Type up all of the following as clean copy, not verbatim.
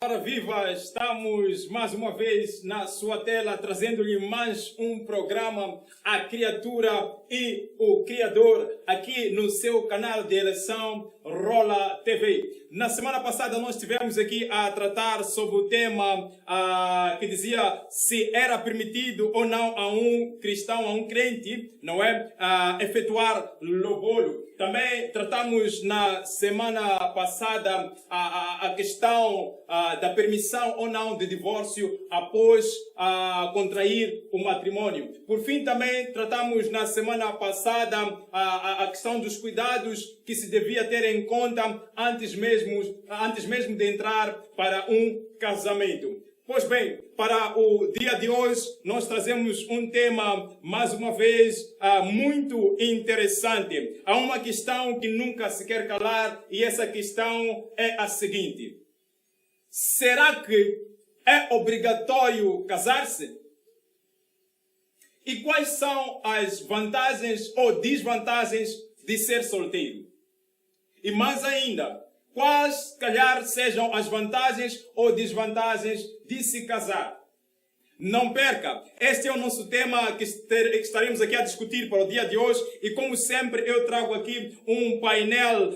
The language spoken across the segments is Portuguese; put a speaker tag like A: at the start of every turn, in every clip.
A: Ora viva, estamos mais uma vez na sua tela trazendo-lhe mais um programa A Criatura e o Criador aqui no seu canal de eleição Rola TV. Na semana passada nós estivemos aqui a tratar sobre o tema que dizia se era permitido ou não a um cristão, a um crente, não é, efetuar louvor. Também tratamos na semana passada a questão da permissão ou não de divórcio após contrair o matrimônio. Por fim, também tratamos na semana passada a questão dos cuidados que se devia ter em conta antes mesmo de entrar para um casamento. Pois bem, para o dia de hoje, nós trazemos um tema, mais uma vez, muito interessante. Há uma questão que nunca se quer calar e essa questão é a seguinte. Será que é obrigatório casar-se? E quais são as vantagens ou desvantagens de ser solteiro? E mais ainda, quais, calhar, sejam as vantagens ou desvantagens de se casar? Não perca! Este é o nosso tema que estaremos aqui a discutir para o dia de hoje e, como sempre, eu trago aqui um painel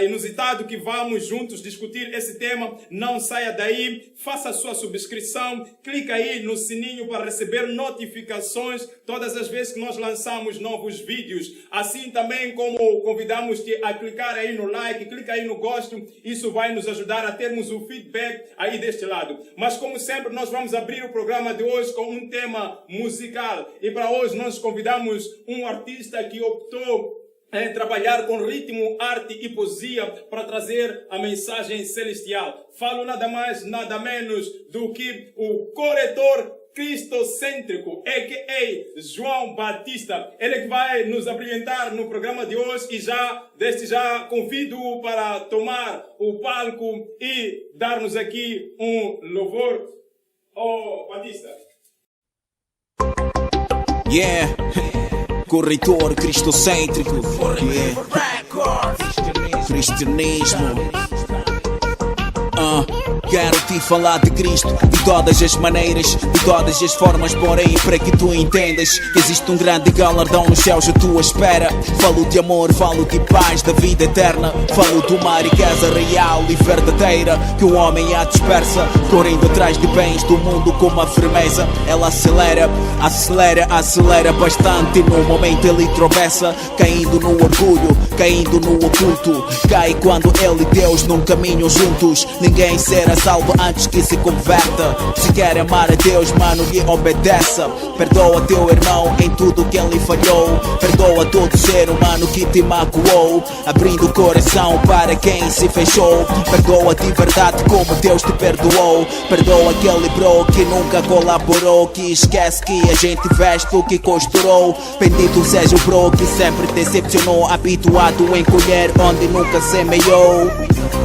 A: inusitado que vamos juntos discutir esse tema. Não saia daí, faça a sua subscrição, clica aí no sininho para receber notificações todas as vezes que nós lançamos novos vídeos. Assim também como convidamos-te a clicar aí no like, clica aí no gosto, isso vai nos ajudar a termos o feedback aí deste lado. Mas como sempre, nós vamos abrir o programa de hoje com um tema musical. E para hoje nós convidamos um artista que optou em trabalhar com ritmo, arte e poesia para trazer a mensagem celestial. Falo nada mais, nada menos do que o corretor cristocêntrico, a.k.a. João Batista. Ele que vai nos abrilhantar no programa de hoje e desde já convido-o para tomar o palco e dar-nos aqui um louvor. Oh, Batista.
B: Yeah, corretor cristocêntrico. Cristianismo. Quero te falar de Cristo de todas as maneiras, de todas as formas, porém para que tu entendas que existe um grande galardão nos céus à tua espera. Falo de amor, falo de paz, da vida eterna. Falo de uma riqueza real e verdadeira que o homem a dispersa, correndo atrás de bens do mundo com uma firmeza. Ela acelera bastante. No momento ele tropeça, caindo no orgulho, caindo no oculto. Cai quando ele e Deus num caminho juntos. Ninguém será salvo antes que se converta. Se quer amar a Deus, mano, lhe obedeça. Perdoa teu irmão em tudo que ele falhou. Perdoa todo ser humano que te magoou, abrindo o coração para quem se fechou. Perdoa de verdade como Deus te perdoou. Perdoa aquele bro que nunca colaborou, que esquece que a gente veste o que costurou. Bendito seja o bro que sempre decepcionou, habituado em colher onde nunca semeou.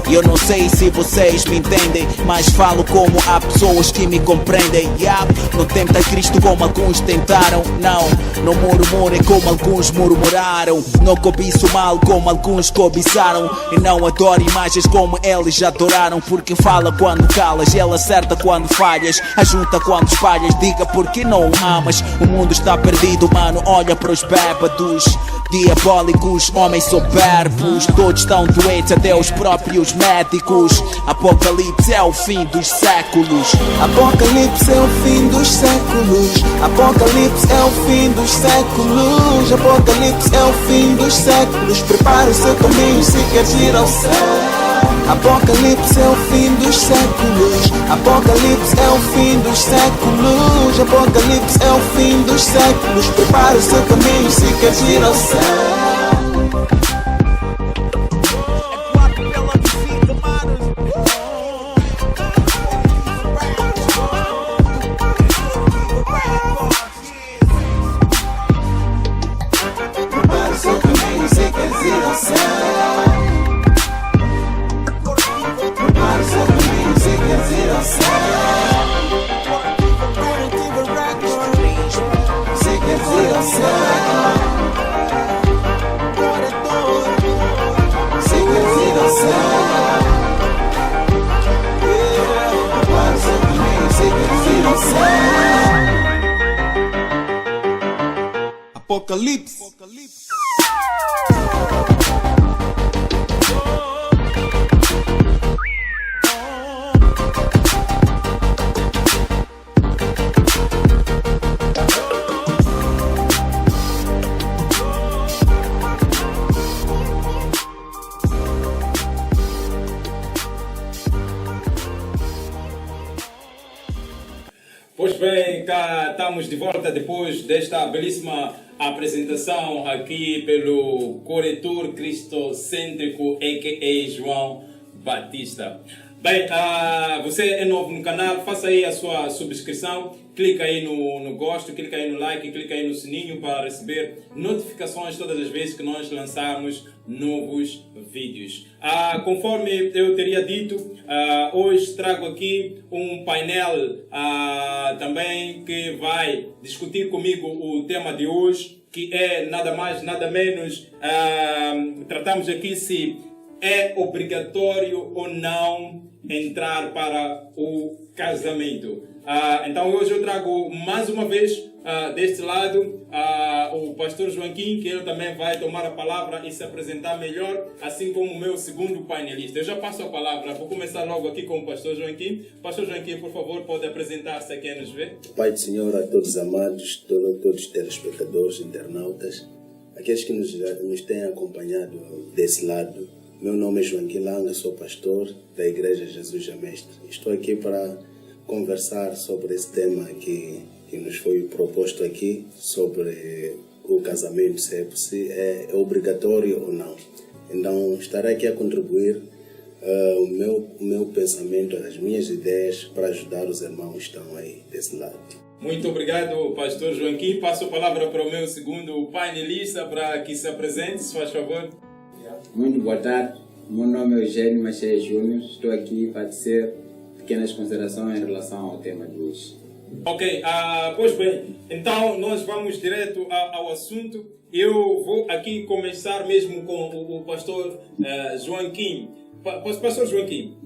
B: Eu não sei se vocês me entendem, mas falo como há pessoas que me compreendem. Não tenta Cristo como alguns tentaram. Não murmurem como alguns murmuraram. Não cobiço mal como alguns cobiçaram. E não adoro imagens como eles adoraram. Porque fala quando calas, ela acerta quando falhas, ajunta quando espalhas. Diga porque não o amas. O mundo está perdido, mano, olha para os bébados diabólicos, homens soberbos. Todos estão doentes, até os próprios médicos. Apocalipse é o fim dos séculos.
C: Apocalipse é o fim dos séculos. Apocalipse é o fim dos séculos. Apocalipse é o fim dos séculos. Prepara o seu caminho se queres ir ao céu. Apocalipse é o fim dos séculos. Apocalipse é o fim dos séculos. Apocalipse é o fim dos séculos. Prepara o seu caminho se queres ir ao céu. Prepara o seu caminho se queres ir ao céu. Prepara o seu caminho se queres ir ao céu. Se queres ir ao céu. Apocalipse.
A: Pois bem, cá estamos de volta depois desta belíssima apresentação aqui pelo corretor cristocêntrico, a.k.a. João Batista. Bem, você é novo no canal, faça aí a sua subscrição, clica aí no gosto, clica aí no like, clica aí no sininho para receber notificações todas as vezes que nós lançarmos novos vídeos. Conforme eu teria dito, hoje trago aqui um painel também que vai discutir comigo o tema de hoje, que é nada mais, nada menos, tratamos aqui se é obrigatório ou não entrar para o casamento. Então hoje eu trago mais uma vez deste lado o pastor Joaquim, que ele também vai tomar a palavra e se apresentar melhor, assim como o meu segundo painelista. Eu já passo a palavra, vou começar logo aqui com o pastor Joaquim. Pastor Joaquim, por favor, pode apresentar-se a quem nos vê.
D: Pai do Senhor, a todos amados, todos os telespectadores, internautas, aqueles que nos têm acompanhado desse lado. Meu nome é Joaquim Langa, sou pastor da Igreja Jesus é Mestre. Estou aqui para conversar sobre esse tema que nos foi proposto aqui, sobre o casamento, se é obrigatório ou não. Então, estarei aqui a contribuir o meu pensamento, as minhas ideias para ajudar os irmãos que estão aí desse lado.
A: Muito obrigado, pastor Joaquim. Passo a palavra para o meu segundo painelista para que se apresente, se faz favor.
E: Muito boa tarde, meu nome é Eugênio Machia Júnior, estou aqui para dizer pequenas considerações em relação ao tema de hoje.
A: Ok, pois bem, então nós vamos direto ao assunto. Eu vou aqui começar mesmo com o pastor Joaquim. Pastor Joaquim,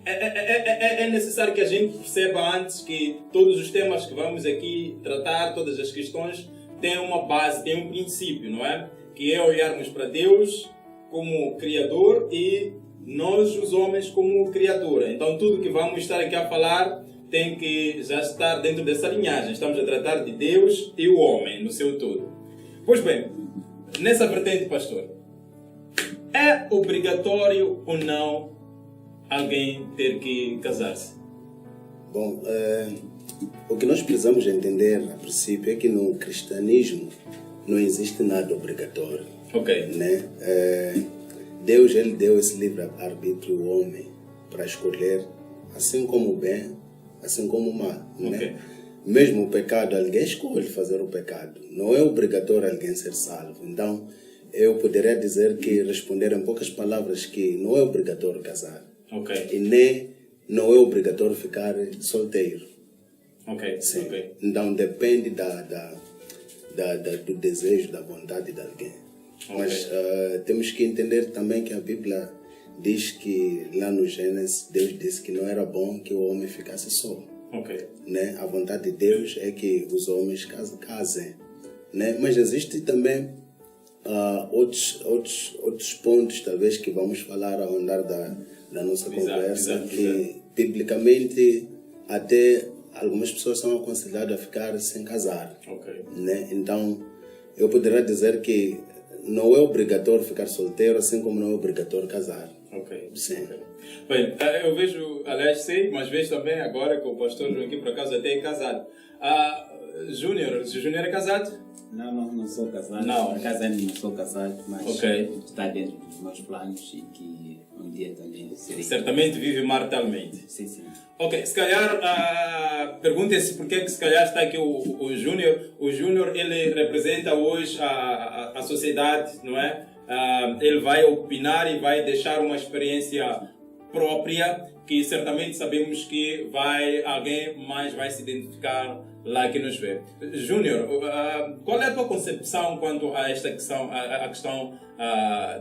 A: é necessário que a gente perceba antes que todos os temas que vamos aqui tratar, todas as questões, têm uma base, têm um princípio, não é? Que é olharmos para Deus como Criador e nós, os homens, como Criadora. Então, tudo que vamos estar aqui a falar tem que já estar dentro dessa linhagem. Estamos a tratar de Deus e o homem no seu todo. Pois bem, nessa vertente, pastor, é obrigatório ou não alguém ter que casar-se?
D: Bom, o que nós precisamos entender, a princípio, é que no cristianismo não existe nada obrigatório.
A: Ok.
D: Né? Deus, ele deu esse livre-arbítrio ao homem para escolher, assim como o bem, assim como o mal.
A: Okay.
D: Né? Mesmo o pecado, alguém escolhe fazer o pecado. Não é obrigatório alguém ser salvo. Então, eu poderia dizer que, responder em poucas palavras, que não é obrigatório casar.
A: Okay.
D: E nem não é obrigatório ficar solteiro.
A: Ok.
D: Sim.
A: Okay.
D: Então, depende do desejo, da vontade de alguém.
A: Okay.
D: Mas temos que entender também que a Bíblia diz que lá no Gênesis, Deus disse que não era bom que o homem ficasse só.
A: Ok.
D: Né? A vontade de Deus é que os homens casem. Né? Mas existe também outros pontos, talvez, que vamos falar ao andar da nossa conversa, que biblicamente até algumas pessoas são aconselhadas a ficar sem casar.
A: Okay.
D: Né? Então, eu poderia dizer que não é obrigatório ficar solteiro, assim como não é obrigatório casar.
A: Ok.
D: Sim.
A: Okay. Bem, eu vejo, aliás, sei, mas vejo também agora que o pastor Joaquim, por acaso, até é casado. Júnior é casado?
E: Não sou casado.
A: Não.
E: Por acaso ainda não sou casado, mas
A: okay,
E: está dentro dos meus planos e que um dia também serei.
A: Certamente vive maritalmente.
E: Sim.
A: Ok, se calhar, perguntem-se porque é que se calhar está aqui o Júnior. O Júnior, ele representa hoje a sociedade, não é? Ele vai opinar e vai deixar uma experiência própria que certamente sabemos que alguém mais vai se identificar lá que nos vê. Júnior, qual é a tua concepção quanto a esta questão, a questão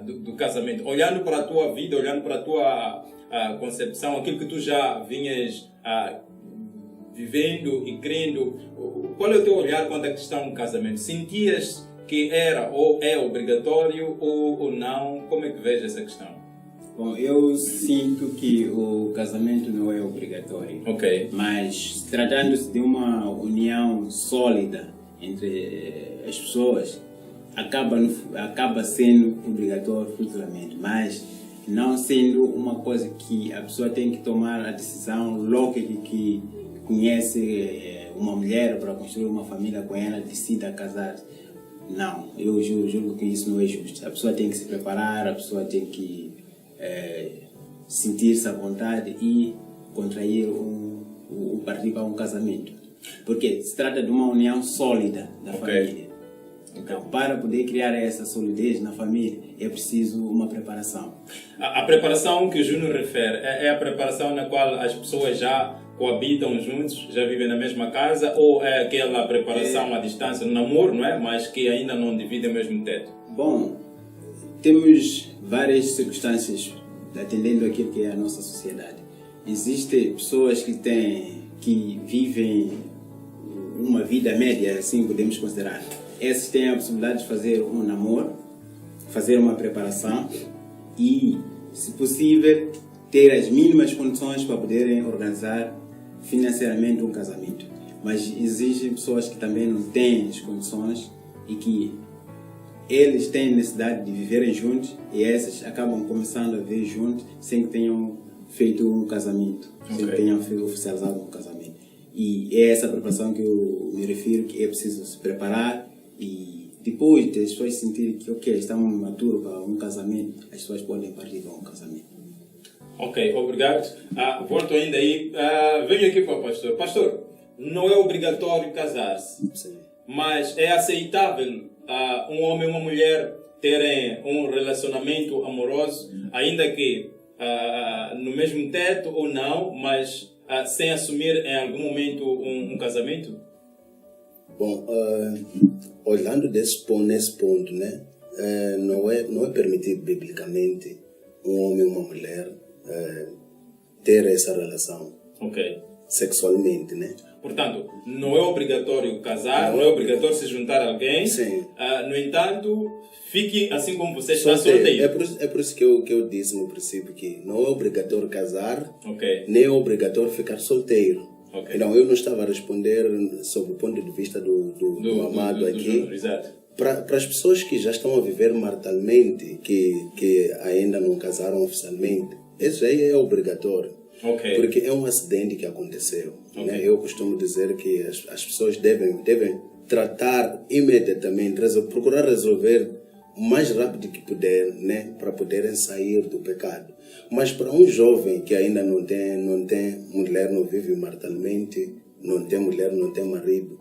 A: do casamento? Olhando para a tua vida, olhando para a tua concepção, aquilo que tu já vinhas vivendo e crendo, qual é o teu olhar quanto à questão do casamento? Sentias que era ou é obrigatório ou não? Como é que vês essa questão?
E: Bom, eu sinto que o casamento não é obrigatório.
A: Ok.
E: Mas tratando-se de uma união sólida entre as pessoas, acaba sendo obrigatório futuramente, mas não sendo uma coisa que a pessoa tem que tomar a decisão logo que conhece uma mulher para construir uma família com ela, decida casar. Não, eu julgo que isso não é justo. A pessoa tem que se preparar, a pessoa tem que sentir-se à vontade e contrair partir para um casamento. Porque se trata de uma união sólida da família. Então, para poder criar essa solidez na família, é preciso uma preparação.
A: A preparação que o Júnior refere é a preparação na qual as pessoas já coabitam juntos, já vivem na mesma casa, ou é aquela preparação à distância, no namoro, não é? Mas que ainda não dividem o mesmo teto?
E: Bom, temos várias circunstâncias atendendo aquilo que é a nossa sociedade. Existem pessoas que vivem uma vida média, assim podemos considerar. Esses têm a possibilidade de fazer um namoro, fazer uma preparação e, se possível, ter as mínimas condições para poderem organizar financeiramente um casamento. Mas existem pessoas que também não têm as condições e que eles têm necessidade de viverem juntos e essas acabam começando a viver juntos sem que tenham feito um casamento, sem que tenham oficializado um casamento. E é essa preparação que eu me refiro, que é preciso se preparar e depois de as pessoas sentirem que estamos maturos para um casamento, as pessoas podem partir para um casamento.
A: Ok, obrigado. Volto ainda aí. Venho aqui para o pastor. Pastor, não é obrigatório casar-se, mas é aceitável um homem e uma mulher terem um relacionamento amoroso, ainda que no mesmo teto ou não, mas sem assumir em algum momento um casamento?
D: Bom, olhando nesse ponto, né, não é permitido biblicamente um homem e uma mulher ter essa relação sexualmente, né?
A: Portanto, não é obrigatório casar, não é obrigatório se juntar a alguém.
D: Sim.
A: No entanto, fique assim como você está solteiro.
D: É por isso que eu disse no princípio que não é obrigatório casar, nem é obrigatório ficar solteiro. Então, eu não estava a responder sobre o ponto de vista do amado aqui. Para as pessoas que já estão a viver maritalmente, que ainda não casaram oficialmente, isso aí é obrigatório. Porque é um acidente que aconteceu. Né? Eu costumo dizer que as pessoas devem tratar imediatamente, procurar resolver o mais rápido que puder, né? Para poderem sair do pecado. Mas para um jovem que ainda não tem mulher, não vive maritalmente, não tem mulher, não tem marido,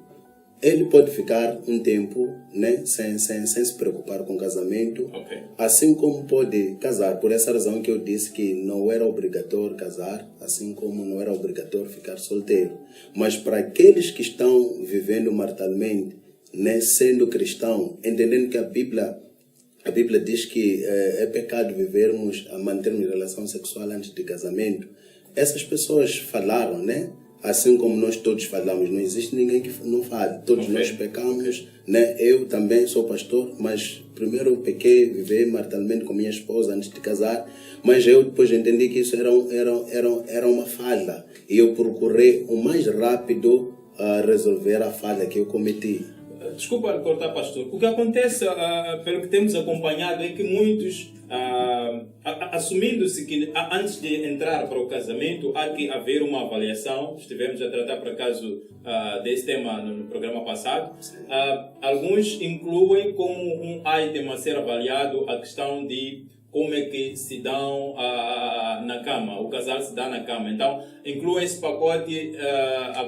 D: ele pode ficar um tempo, né, sem se preocupar com o casamento, assim como pode casar. Por essa razão que eu disse que não era obrigatório casar, assim como não era obrigatório ficar solteiro. Mas para aqueles que estão vivendo maritalmente, né, sendo cristão, entendendo que a Bíblia diz que é pecado mantermos relação sexual antes de casamento, essas pessoas falaram, né? Assim como nós todos falamos, não existe ninguém que não fale. Todos nós pecamos, né? Eu também sou pastor, mas primeiro eu pequei, vivi maritalmente com minha esposa antes de casar, mas eu depois entendi que isso era uma falha. E eu procurei o mais rápido resolver a falha que eu cometi.
A: Desculpa cortar, pastor. O que acontece, pelo que temos acompanhado, é que muitos, assumindo-se que antes de entrar para o casamento, há que haver uma avaliação. Estivemos a tratar, por acaso, desse tema no programa passado. Alguns incluem como um item a ser avaliado a questão de como é que se dão na cama, o casal se dá na cama. Então, inclui esse pacote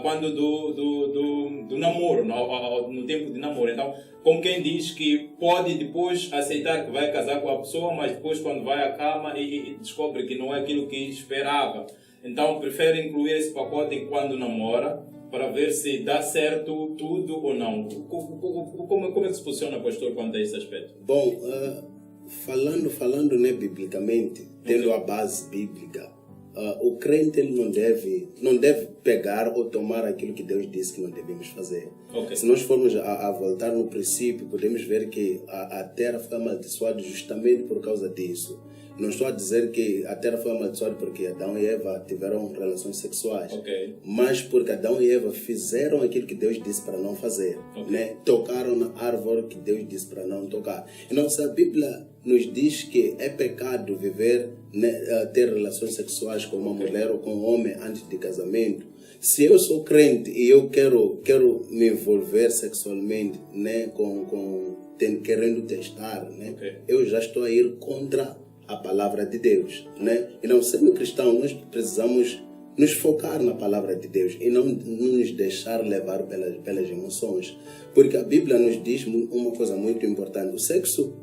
A: quando do namoro, no tempo de namoro. Então, como quem diz que pode depois aceitar que vai casar com a pessoa, mas depois quando vai à cama e descobre que não é aquilo que esperava. Então, prefere incluir esse pacote quando namora, para ver se dá certo tudo ou não. Como é que se posiciona, pastor, quanto a esse aspecto?
D: Bom, falando, né, biblicamente, tendo a base bíblica, o crente ele não deve pegar ou tomar aquilo que Deus disse que não devemos fazer.
A: Ok.
D: Se nós formos a voltar no princípio, podemos ver que a terra foi amaldiçoada justamente por causa disso. Não estou a dizer que a terra foi amaldiçoada porque Adão e Eva tiveram relações sexuais, mas porque Adão e Eva fizeram aquilo que Deus disse para não fazer, né? Tocaram na árvore que Deus disse para não tocar. Então, se a Bíblia nos diz que é pecado viver, né, ter relações sexuais com uma mulher ou com um homem antes de casamento, se eu sou crente e eu quero me envolver sexualmente, né, querendo testar, né, eu já estou a ir contra a palavra de Deus, né? E não sendo cristão, nós precisamos nos focar na palavra de Deus e não nos deixar levar pelas emoções, porque a Bíblia nos diz uma coisa muito importante. O sexo,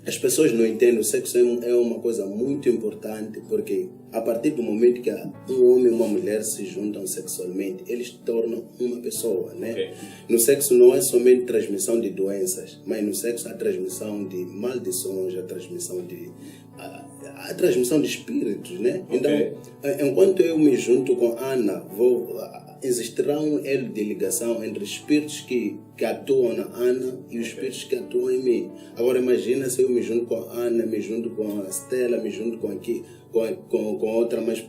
D: as pessoas não entendem, o sexo é uma coisa muito importante, porque a partir do momento que um homem e uma mulher se juntam sexualmente, eles tornam uma pessoa, né? No sexo não é somente transmissão de doenças, mas no sexo há transmissão de maldições, a transmissão de espíritos, né? Então, enquanto eu me junto com Ana, existirá um elo de ligação entre espíritos que atuam na Ana e os espíritos que atuam em mim. Agora imagina se eu me junto com a Ana, me junto com a Estela, me junto com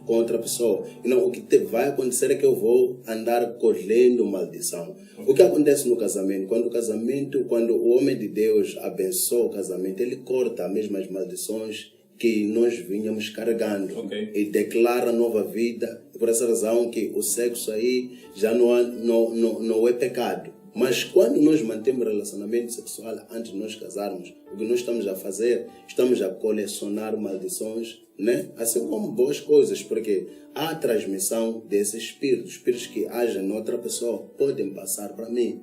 D: outra pessoa. Então, o que vai acontecer é que eu vou andar colhendo maldição. O que acontece no casamento? Quando o homem de Deus abençoa o casamento, ele corta as mesmas maldições que nós vinhamos carregando e declara nova vida. Por essa razão que o sexo aí já não é pecado. Mas quando nós mantemos relacionamento sexual antes de nós casarmos, o que nós estamos a fazer, estamos a colecionar maldições, né? Assim como boas coisas, porque há transmissão desses espíritos que agem noutra pessoa, podem passar para mim.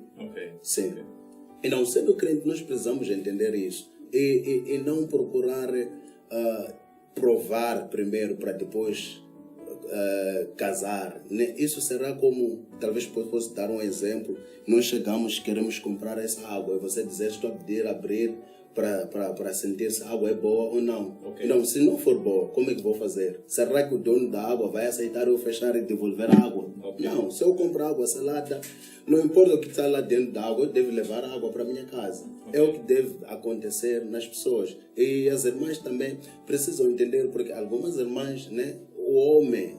D: Sim. E não sendo crente, nós precisamos entender isso e não procurar provar primeiro para depois casar, né? Isso será como, talvez posso dar um exemplo, nós queremos comprar essa água e você dizer, estou a pedir abrir para sentir se a água é boa ou não. Não, se não for boa, como é que vou fazer? Será que o dono da água vai aceitar eu fechar e devolver a água? Não, se eu comprar água salada, não importa o que está lá dentro da água, eu devo levar a água para a minha casa. É o que deve acontecer nas pessoas. E as irmãs também precisam entender, porque algumas irmãs, né, o homem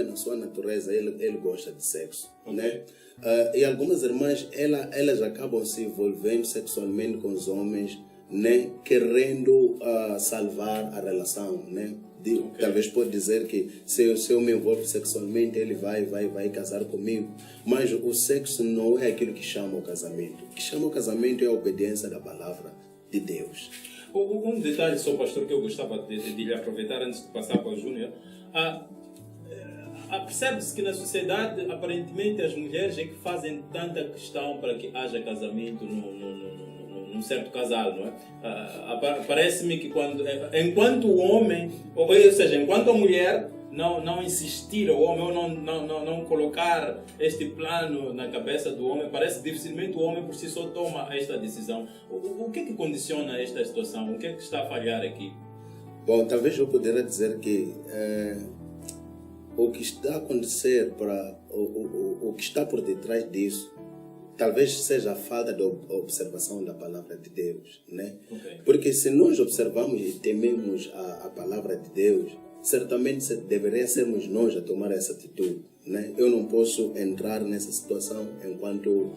D: na sua natureza, ele gosta de sexo, né? E algumas irmãs, elas acabam se envolvendo sexualmente com os homens, né, querendo salvar a relação, né? Talvez pode dizer que se eu me envolvo sexualmente, ele vai casar comigo. Mas o sexo não é aquilo que chama o casamento. O que chama o casamento é a obediência da palavra de Deus.
A: Um detalhe só, pastor, que eu gostava de lhe aproveitar antes de passar para o Júnior. Percebe-se que na sociedade, aparentemente, as mulheres é que fazem tanta questão para que haja casamento num certo casal, não é? Parece-me que enquanto o homem, ou seja, enquanto a mulher não insistir, o homem, ou não colocar este plano na cabeça do homem, parece que dificilmente o homem por si só toma esta decisão. O que é que condiciona esta situação? O que é que está a falhar aqui?
D: Bom, talvez eu poderia dizer que o que está a acontecer, o que está por detrás disso, talvez seja a falta de observação da palavra de Deus, né? Porque se nós observamos e tememos a palavra de Deus, certamente deveria sermos nós a tomar essa atitude, né? Eu não posso entrar nessa situação enquanto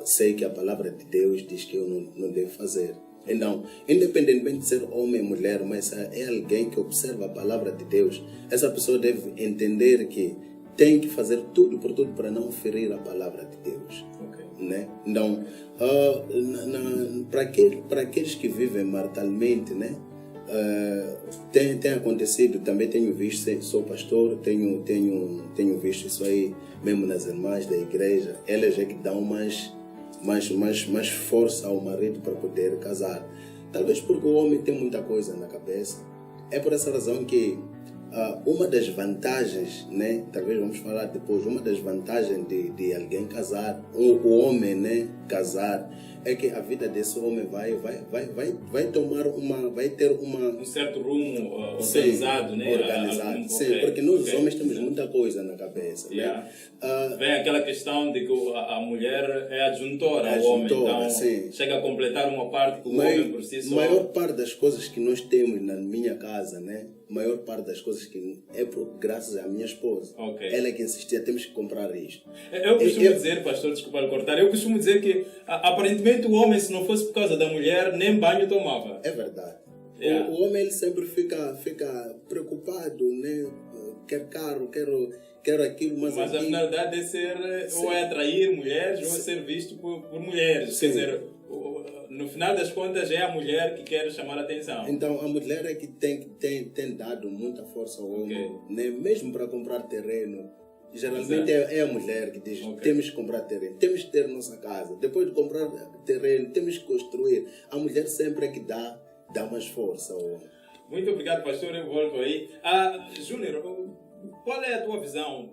D: sei que a palavra de Deus diz que eu não devo fazer. Então, independentemente de ser homem ou mulher, mas é alguém que observa a palavra de Deus, essa pessoa deve entender que tem que fazer tudo por tudo para não ferir a palavra de Deus. Né? Então, para aqueles que vivem maritalmente, né? Tem acontecido, também tenho visto, sou pastor, tenho visto isso aí mesmo nas irmãs da igreja, elas é que dão mais força ao marido para poder casar. Talvez porque o homem tem muita coisa na cabeça. É por essa razão que uma das vantagens, né, talvez vamos falar depois, uma das vantagens de alguém casar, o homem, né, casar, é que a vida desse homem vai tomar vai ter uma
A: Um certo rumo
D: Sim,
A: organizado, né?
D: organizado. Sim,
A: Ok,
D: porque nós
A: ok.
D: homens temos muita coisa na cabeça.
A: Yeah.
D: Né?
A: Vem aquela questão de que a mulher é adjuntora ao homem,
D: Adjuntora,
A: então
D: sim.
A: chega a completar uma parte que o homem por si só...
D: maior parte das coisas que nós temos na minha casa, né? Maior parte das coisas que é graças à minha esposa.
A: Ok.
D: Ela é que insistia, temos que comprar isto.
A: Eu costumo dizer, pastor, desculpa lhe cortar, eu costumo dizer que aparentemente o homem, se não fosse por causa da mulher, nem banho tomava.
D: É verdade.
A: Yeah.
D: O homem ele sempre fica preocupado, né? Quer carro, quero aquilo, mas
A: Mas a
D: aqui...
A: finalidade é ser, ou é atrair mulheres, ou é ser visto por mulheres.
D: Sim.
A: Quer dizer, no final das contas é a mulher que quer chamar a atenção.
D: Então a mulher é que tem dado muita força ao homem, né? Mesmo para comprar terreno. Geralmente é a mulher que diz, temos que comprar terreno, temos que ter nossa casa. Depois de comprar terreno, temos que construir. A mulher sempre é que dá mais força ao homem.
A: Muito obrigado, pastor. Eu volto aí. Júnior, qual é a tua visão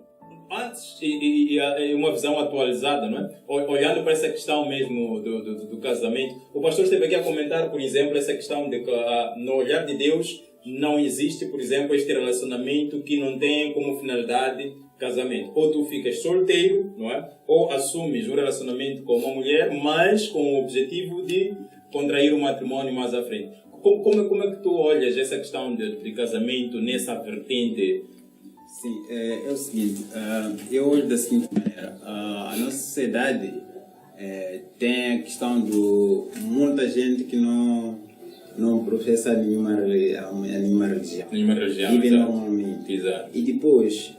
A: antes e uma visão atualizada, não é? Olhando para essa questão mesmo do casamento? O pastor esteve aqui a comentar, por exemplo, essa questão de que no olhar de Deus não existe, por exemplo, este relacionamento que não tem como finalidade casamento. Ou tu ficas solteiro, não é? Ou assumes um relacionamento com uma mulher, mas com o objetivo de contrair um matrimônio mais à frente. Como é que tu olhas essa questão de casamento nessa vertente?
E: Sim, é o seguinte, eu olho da seguinte maneira, a nossa sociedade tem a questão de muita gente que não professa nenhuma religião.
A: Nenhuma religião,
E: Vive
A: exato.
E: normalmente.
A: Exato.
E: E depois,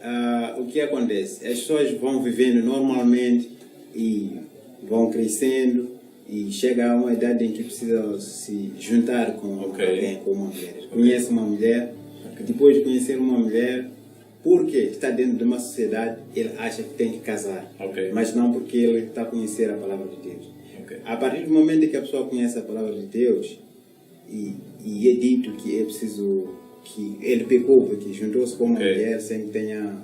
E: o que acontece? As pessoas vão vivendo normalmente e vão crescendo e chega a uma idade em que precisam se juntar com alguém, com uma mulher. Conhece uma mulher, depois de conhecer uma mulher, porque está dentro de uma sociedade, ele acha que tem que casar. Mas não porque ele está a conhecer a palavra de Deus. A partir do momento em que a pessoa conhece a palavra de Deus e é dito que é preciso, que ele pecou porque juntou-se com uma mulher sem que tenha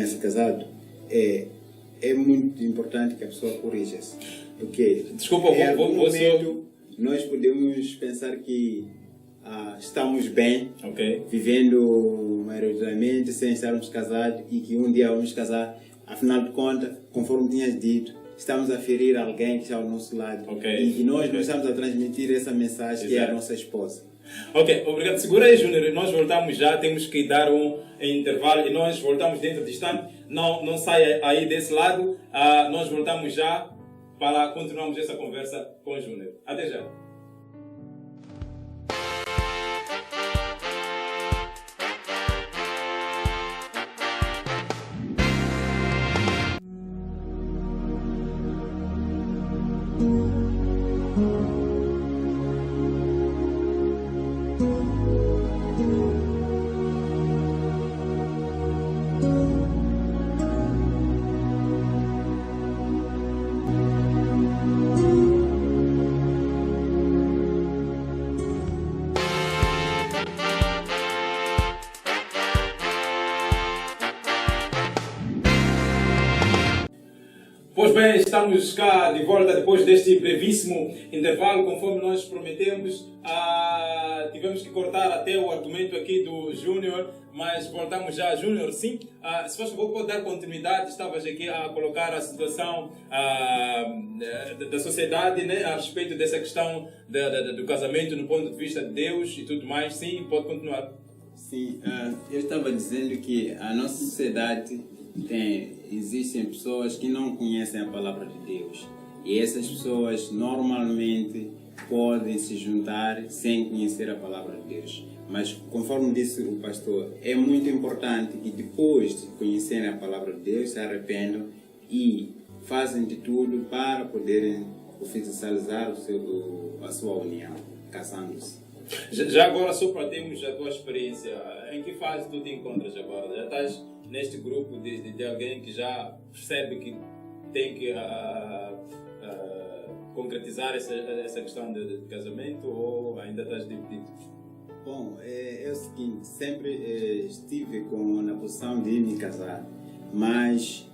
E: se casado, é muito importante que a pessoa corrija-se. Porque
A: Desculpa,
E: momento nós podemos pensar que estamos bem, vivendo maioritariamente sem estarmos casados e que um dia vamos casar. Afinal de contas, conforme tinhas dito, estamos a ferir alguém que está ao nosso lado. E nós não estamos a transmitir essa mensagem que é a nossa esposa.
A: Ok, obrigado. Segura aí, Júnior. Nós voltamos já, temos que dar um intervalo e nós voltamos dentro de instante. Não saia aí desse lado. Nós voltamos já para continuarmos essa conversa com o Júnior. Até já. Pois bem, estamos cá de volta depois deste brevíssimo intervalo, conforme nós prometemos. Tivemos que cortar até o argumento aqui do Júnior, mas voltamos já. Júnior, sim, se faz favor, pode dar continuidade. Estavas aqui a colocar a situação da sociedade, né, a respeito dessa questão do casamento no ponto de vista de Deus e tudo mais. Sim, pode continuar.
E: Sim, eu estava dizendo que a nossa sociedade existem pessoas que não conhecem a palavra de Deus e essas pessoas normalmente podem se juntar sem conhecer a palavra de Deus. Mas conforme disse o pastor, é muito importante que depois de conhecerem a palavra de Deus se arrependam e fazem de tudo para poderem oficializar a sua união, casando-se.
A: Já agora, só para termos a tua experiência, em que fase tu te encontras agora? Já estás neste grupo de alguém que já percebe que tem que concretizar essa questão de casamento, ou ainda estás dividido?
E: Bom, é o seguinte, sempre estive na posição de me casar, mas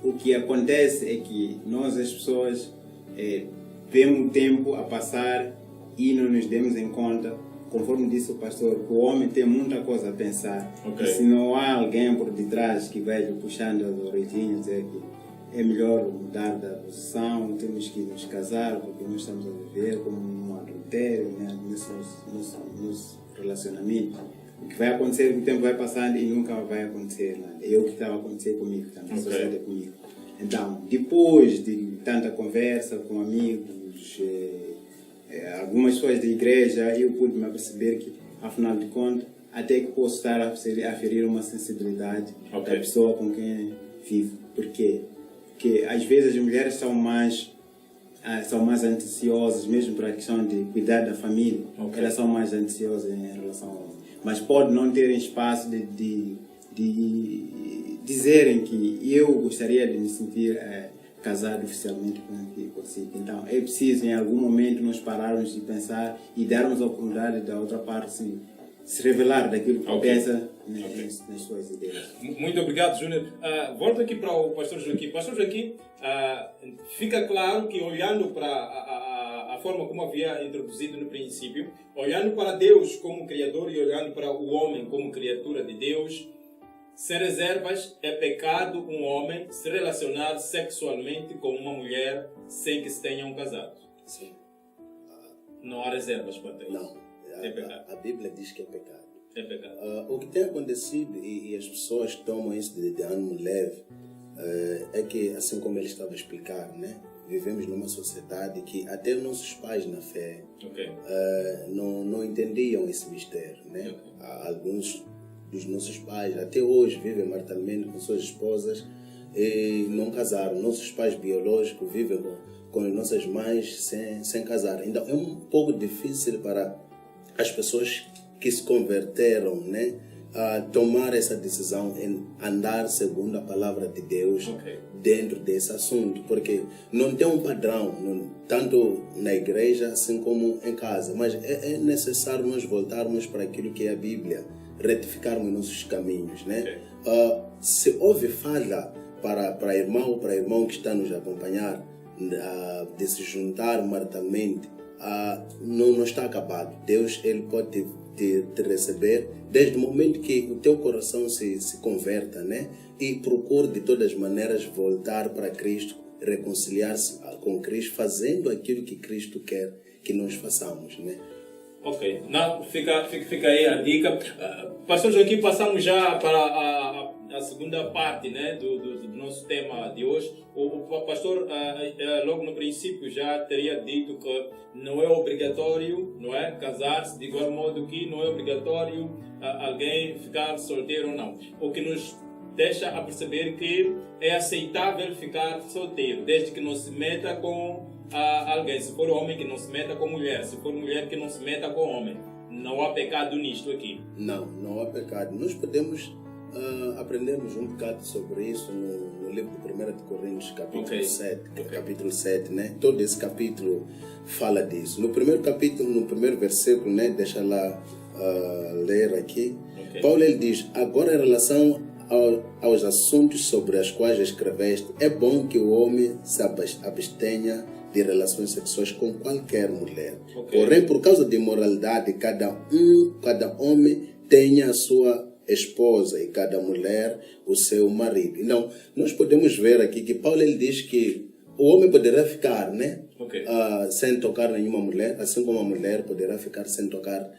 E: o que acontece é que nós, as pessoas, vemos o tempo a passar e não nos demos em conta, conforme disse o pastor, que o homem tem muita coisa a pensar.
A: Ok.
E: E se não há alguém por detrás que vai lhe puxando as orelhinhas, dizer que é melhor mudar da posição, temos que nos casar, porque nós estamos a viver como um adultério, né, nos relacionamentos. O que vai acontecer, o tempo vai passando e nunca vai acontecer nada. É o que estava a acontecer comigo também, a sociedade comigo. Então, depois de tanta conversa com amigos, algumas pessoas da igreja, eu pude me aperceber que, afinal de contas, até que posso estar a ferir uma sensibilidade da pessoa com quem vivo. Por quê? Porque às vezes as mulheres são mais ansiosas, mesmo para a questão de cuidar da família. Elas são mais ansiosas em relação ao homem. Mas pode não terem espaço de dizerem que eu gostaria de me sentir casado oficialmente consigo. Então é preciso em algum momento nós pararmos de pensar e darmos a oportunidade da outra parte se revelar daquilo que pensa nas suas ideias.
A: Muito obrigado, Júnior. Volto aqui para o pastor Joaquim. Pastor Joaquim, fica claro que olhando para a forma como havia introduzido no princípio, olhando para Deus como Criador e olhando para o homem como criatura de Deus, sem reservas, é pecado um homem se relacionar sexualmente com uma mulher sem que se tenham casado.
D: Sim.
A: Não há reservas quanto a isso.
D: Não.
A: É pecado.
D: A Bíblia diz que é pecado.
A: É pecado.
D: O que tem acontecido e as pessoas tomam isso de ânimo leve é que, assim como ele estava a explicar, né? Vivemos numa sociedade que até nossos pais na fé não entendiam esse mistério, né? Alguns dos nossos pais até hoje vivem maritalmente com suas esposas e não casaram. Nossos pais biológicos vivem com as nossas mães sem casar. Então é um pouco difícil para as pessoas que se converteram, né, a tomar essa decisão em andar segundo a palavra de Deus dentro desse assunto, porque não tem um padrão, tanto na igreja assim como em casa, mas é necessário nós voltarmos para aquilo que é a Bíblia, retificarmos nossos caminhos, né? Se houve falha para irmão ou para irmão que está nos acompanhar de se juntar maritalmente, não está acabado. Deus ele pode te receber desde o momento que o teu coração se converta, né? E procure de todas as maneiras voltar para Cristo, reconciliar-se com Cristo, fazendo aquilo que Cristo quer que nós façamos, né?
A: Ok, não, fica aí a dica. Pastor Joaquim, passamos já para a segunda parte, né, do nosso tema de hoje. O pastor, logo no princípio, já teria dito que não é obrigatório, não é, casar-se, de igual modo que não é obrigatório alguém ficar solteiro ou não. O que nos deixa a perceber que é aceitável ficar solteiro, desde que não se meta com alguém. Se for homem, que não se meta com mulher. Se for mulher, que não se meta com homem. Não há pecado nisto aqui.
D: Não há pecado. Nós podemos aprendemos um bocado sobre isso no livro de 1 de Coríntios, capítulo 7, né? Todo esse capítulo fala disso. No primeiro capítulo, no primeiro versículo, né? Deixa lá ler aqui. Paulo ele diz: agora em relação aos assuntos sobre os quais escreveste, é bom que o homem se abstenha de relações sexuais com qualquer mulher. Porém, por causa de imoralidade, cada homem tenha a sua esposa e cada mulher o seu marido. Então, nós podemos ver aqui que Paulo ele diz que o homem poderá ficar, né, sem tocar nenhuma mulher, assim como a mulher poderá ficar sem tocar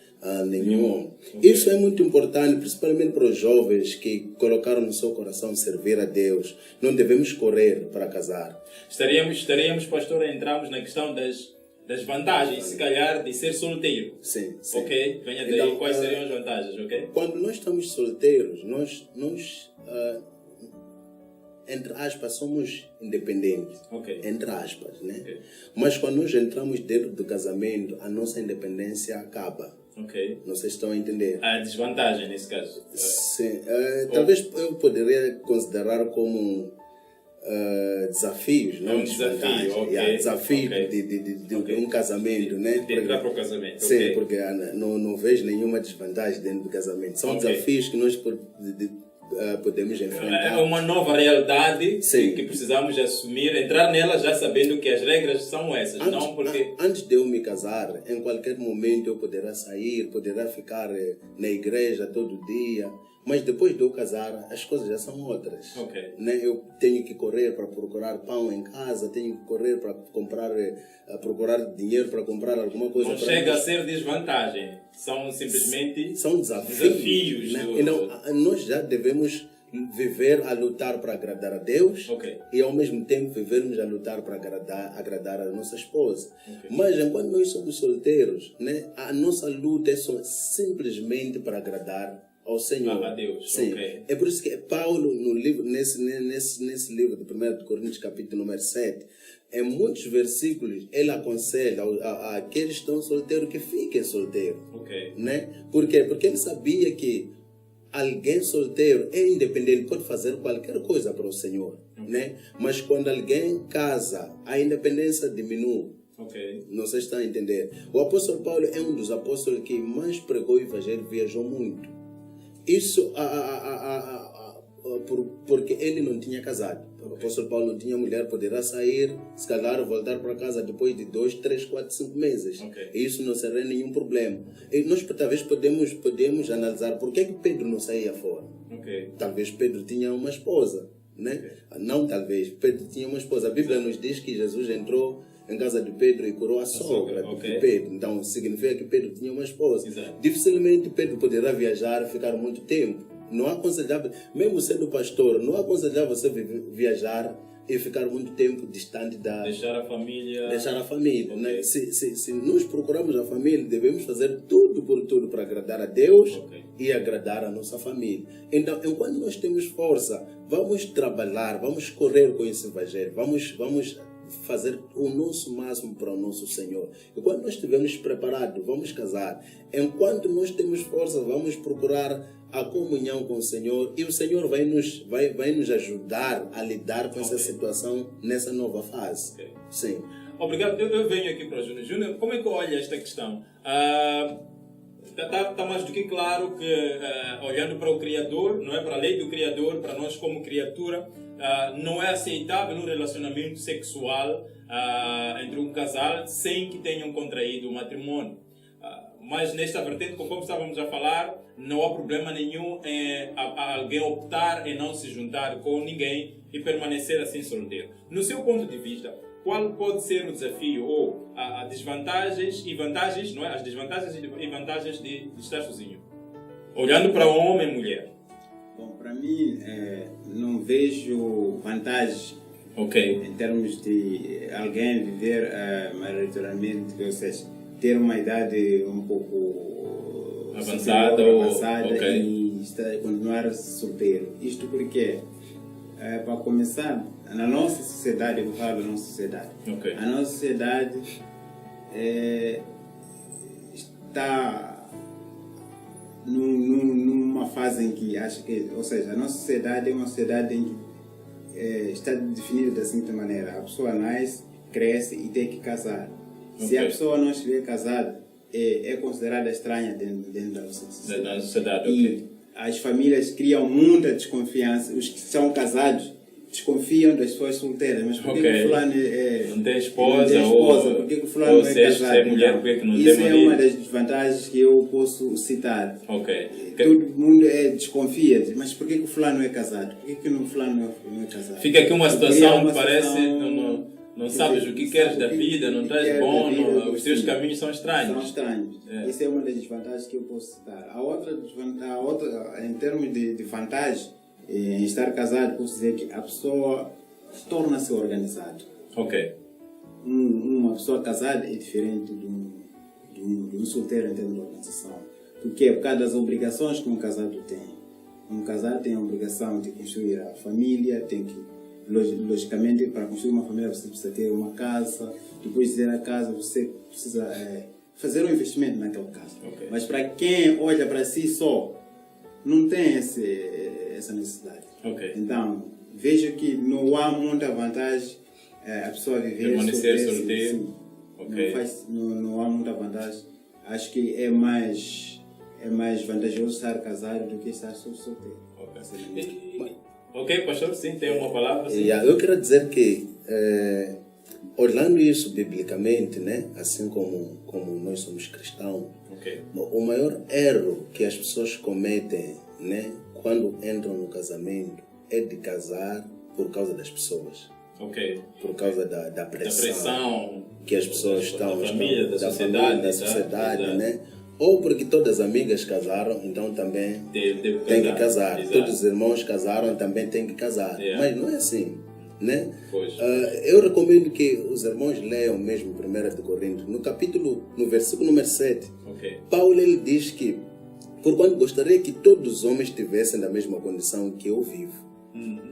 D: nenhum homem. Isso é muito importante, principalmente para os jovens que colocaram no seu coração servir a Deus. Não devemos correr para casar.
A: Estaríamos, pastor, entramos na questão das vantagens, se calhar, de ser solteiro.
D: Sim.
A: Ok? Venha daí, então, quais seriam as vantagens, ok?
D: Quando nós estamos solteiros, nós entre aspas, somos independentes. Entre aspas, né? Mas quando nós entramos dentro do casamento, a nossa independência acaba. Não sei se estão a entender.
A: A desvantagem, nesse caso.
D: Sim. Talvez eu poderia considerar como desafios, não desvantagem. Desafio de um casamento, né?
A: De entrar para o casamento.
D: Sim, porque não vejo nenhuma desvantagem dentro do casamento. São desafios que nós podemos
A: É
D: enfrentar.
A: uma nova realidade
D: Sim.
A: que precisamos assumir, entrar nela já sabendo que as regras são essas, não porque...
D: Antes de eu me casar, em qualquer momento eu poderá sair, poderá ficar na igreja todo dia, mas depois de eu casar, as coisas já são outras.
A: Ok.
D: Né? Eu tenho que correr para procurar pão em casa, tenho que correr para comprar, procurar dinheiro para comprar alguma coisa.
A: Não
D: para
A: chega
D: mim.
A: a ser desvantagem, são simplesmente
D: São desafios.
A: desafios
D: Né?
A: do-
D: Então, nós já devemos viver a lutar para agradar a Deus
A: Ok.
D: e ao mesmo tempo vivermos a lutar para agradar a nossa esposa.
A: Ok.
D: Mas enquanto nós somos solteiros, né, a nossa luta é simplesmente para agradar ao Senhor.
A: A Deus,
D: Sim.
A: ok.
D: É por isso que Paulo, no livro, nesse livro de 1 Coríntios, capítulo número 7, em muitos versículos, ele aconselha aqueles que estão solteiros que fiquem solteiros.
A: Ok.
D: Né? Por quê? Porque ele sabia que alguém solteiro é independente, pode fazer qualquer coisa para o Senhor. Né? Mas quando alguém casa, a independência diminui.
A: Ok.
D: Não sei se está a entender. O apóstolo Paulo é um dos apóstolos que mais pregou o evangelho, viajou muito. Isso porque ele não tinha casado. O apóstolo Paulo não tinha mulher, poderá sair, se calhar voltar para casa depois de 2, 3, 4, 5 meses.
A: Ok.
D: Isso não seria nenhum problema. E nós talvez podemos analisar por que Pedro não saía fora.
A: Ok.
D: Talvez Pedro tinha uma esposa, né? Não talvez, Pedro tinha uma esposa. A Bíblia nos diz que Jesus entrou em casa de Pedro e curou a sogra
A: ok.
D: de Pedro. Então significa que Pedro tinha uma esposa.
A: Exato.
D: Dificilmente Pedro poderá viajar e ficar muito tempo. Não é aconselhável, mesmo sendo pastor, não é aconselhável você viajar e ficar muito tempo distante da...
A: Deixar a família...
D: Deixar a família,
A: Ok.
D: né? Se nós procuramos a família, devemos fazer tudo por tudo para agradar a Deus
A: Ok.
D: e agradar a nossa família. Então, enquanto nós temos força, vamos trabalhar, vamos correr com esse evangelho, vamos fazer o nosso máximo para o nosso Senhor. E quando nós estivermos preparados, vamos casar. Enquanto nós temos força, vamos procurar a comunhão com o Senhor e o Senhor vai nos ajudar a lidar com essa situação nessa nova fase.
A: Ok.
D: Sim.
A: Obrigado. Eu venho aqui para o Júnior. Júnior, como é que olha esta questão? Está mais do que claro que, olhando para o Criador, não é, para a lei do Criador, para nós como criatura, não é aceitável um relacionamento sexual entre um casal sem que tenham contraído o matrimônio. Mas nesta vertente, como estávamos a falar, não há problema nenhum em alguém optar em não se juntar com ninguém e permanecer assim solteiro. No seu ponto de vista, qual pode ser o desafio ou as desvantagens e vantagens, não é? As desvantagens e vantagens de estar sozinho? Olhando para homem e mulher.
E: Bom, para mim, não vejo vantagem em termos de alguém viver maioritariamente, ou seja, ter uma idade um pouco
A: avançada okay.
E: E continuar solteiro. Isto porque, para começar, na nossa sociedade, eu vou falar da nossa sociedade.
A: Okay.
E: A nossa sociedade está numa fase em que acho que, ou seja, a nossa sociedade é uma sociedade em que está definida da seguinte maneira: a pessoa nasce, cresce e tem que casar. Okay. Se a pessoa não estiver casada, é considerada estranha dentro da nossa sociedade.
A: Da sociedade,
E: e
A: okay.
E: As famílias criam muita desconfiança. Os que são casados desconfiam das pessoas solteiras. Mas por que o fulano
A: não tem esposa? Ou
E: por que o fulano não é casado?
A: Se é mulher, por que não
E: isso
A: tem
E: é
A: marido?
E: uma das desvantagens que eu posso citar.
A: Okay.
E: Todo mundo desconfia. Mas por que o fulano não é casado? Por que o fulano não é casado?
A: Fica aqui uma situação que parece... Não sabes o que queres da vida, não estás bom, os teus caminhos são estranhos.
E: São estranhos. Essa é uma das desvantagens que eu posso citar. A outra em termos de vantagem, em estar casado, posso dizer que a pessoa torna-se organizada.
A: Ok.
E: Uma pessoa casada é diferente de um solteiro em termos de organização. Por quê? Por causa das obrigações que um casado tem. Um casado tem a obrigação de construir a família, tem que... Logicamente, para construir uma família você precisa ter uma casa, depois de ter a casa você precisa fazer um investimento naquela casa.
A: Okay.
E: Mas para quem olha para si só, não tem essa necessidade.
A: Okay.
E: Então, vejo que não há muita vantagem a pessoa viver
A: permanecer solteiro.
E: Okay. Não há muita vantagem. Acho que é mais é mais vantajoso estar casado do que estar solteiro.
A: Ok, pastor, sim, tem uma palavra? Sim.
D: Eu quero dizer que, olhando isso biblicamente, né, assim como nós somos cristãos,
A: Ok.
D: o maior erro que as pessoas cometem, né, quando entram no casamento é de casar por causa das pessoas.
A: Ok.
D: Por causa da pressão,
A: Da pressão
D: que as pessoas estão...
A: da família, da sociedade,
D: família, da
A: tá?
D: sociedade,
A: Exato.
D: né? Ou porque todas as amigas casaram, então também
A: Deve
D: tem que casar.
A: Exato.
D: Todos os irmãos casaram, também tem que casar.
A: Yeah.
D: Mas não é assim, né?
A: Pois.
D: Eu recomendo que os irmãos leiam mesmo 1 de Coríntios. No versículo número 7,
A: Ok.
D: Paulo ele diz que, porquanto gostaria que todos os homens estivessem na mesma condição que eu vivo.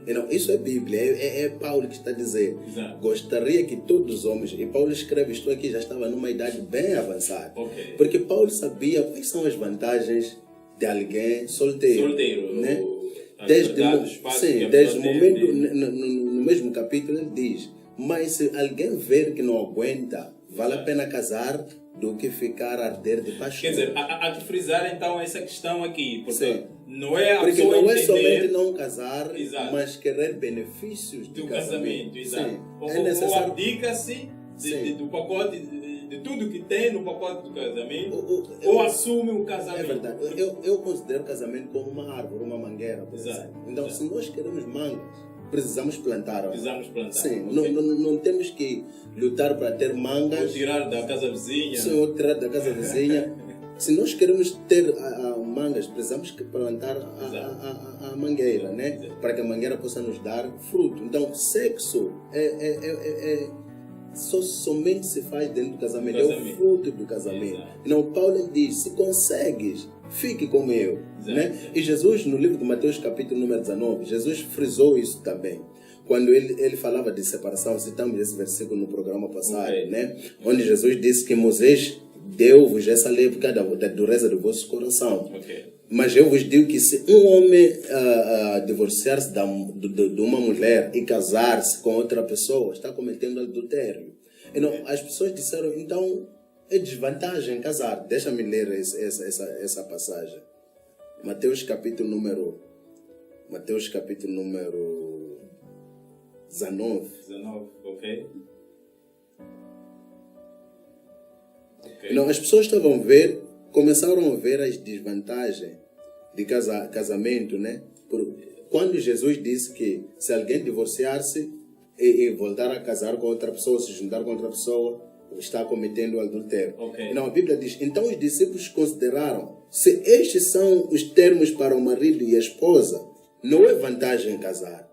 D: Não, isso é Bíblia, é Paulo que está a dizer.
A: Exato.
D: Gostaria que todos os homens, e Paulo escreve isto aqui, já estava numa idade bem avançada.
A: Ok.
D: Porque Paulo sabia quais são as vantagens de alguém solteiro.
A: Solteiro,
D: né?
A: as
D: Desde,
A: verdades, os passos que a
D: desde o
A: pessoa
D: momento,
A: tem,
D: no mesmo capítulo, ele diz: mas se alguém ver que não aguenta, vale a pena casar do que ficar a arder de paixão.
A: Quer dizer, há que frisar então essa questão aqui, porque
D: Sim.
A: não é a
D: Porque
A: pessoa
D: não é
A: entender
D: somente não casar,
A: Exato.
D: mas querer benefícios
A: do casamento, exato.
D: Sim.
A: Ou,
D: É
A: ou
D: necessário.
A: abdica-se
D: Sim.
A: do pacote, de tudo que tem no pacote do casamento,
D: Eu-
A: ou assume o casamento.
D: É verdade. Eu considero o casamento como uma árvore, uma mangueira, por
A: Exato.
D: exemplo. Então,
A: Exato.
D: se nós queremos mangas, precisamos plantar.
A: Precisamos plantar.
D: Sim,
A: Ok.
D: não temos que lutar para ter
A: Ou
D: mangas,
A: tirar da casa vizinha.
D: sim, ou tirar da casa vizinha. Se nós queremos ter mangas, precisamos que plantar a mangueira, né?
A: Exato.
D: Para que a mangueira possa nos dar fruto. Então, sexo somente se faz dentro do casamento. É o
A: Casamento.
D: fruto do casamento.
A: Exato.
D: Então, Paulo diz: se consegues, fique como eu.
A: Exato.
D: Né? E Jesus, no livro de Mateus, capítulo número 19, Jesus frisou isso também. Quando ele falava de separação, citamos esse versículo no programa passado,
A: Ok.
D: né? Onde Jesus disse que Moisés deu-vos essa lei por causa da dureza do vosso coração.
A: Ok.
D: Mas eu vos digo que se um homem divorciar-se de uma mulher e casar-se com outra pessoa, está cometendo adultério. Então, as pessoas disseram, então, é desvantagem casar. Deixa-me ler essa passagem. Mateus capítulo número 19.
A: 19, ok. Ok.
D: Não, as pessoas começaram a ver as desvantagens de casamento, né? Quando Jesus disse que se alguém divorciar-se e voltar a casar com outra pessoa, se juntar com outra pessoa, está cometendo adultério.
A: Ok.
D: Não, a Bíblia diz: então os discípulos consideraram, se estes são os termos para o marido e a esposa, não é vantagem casar.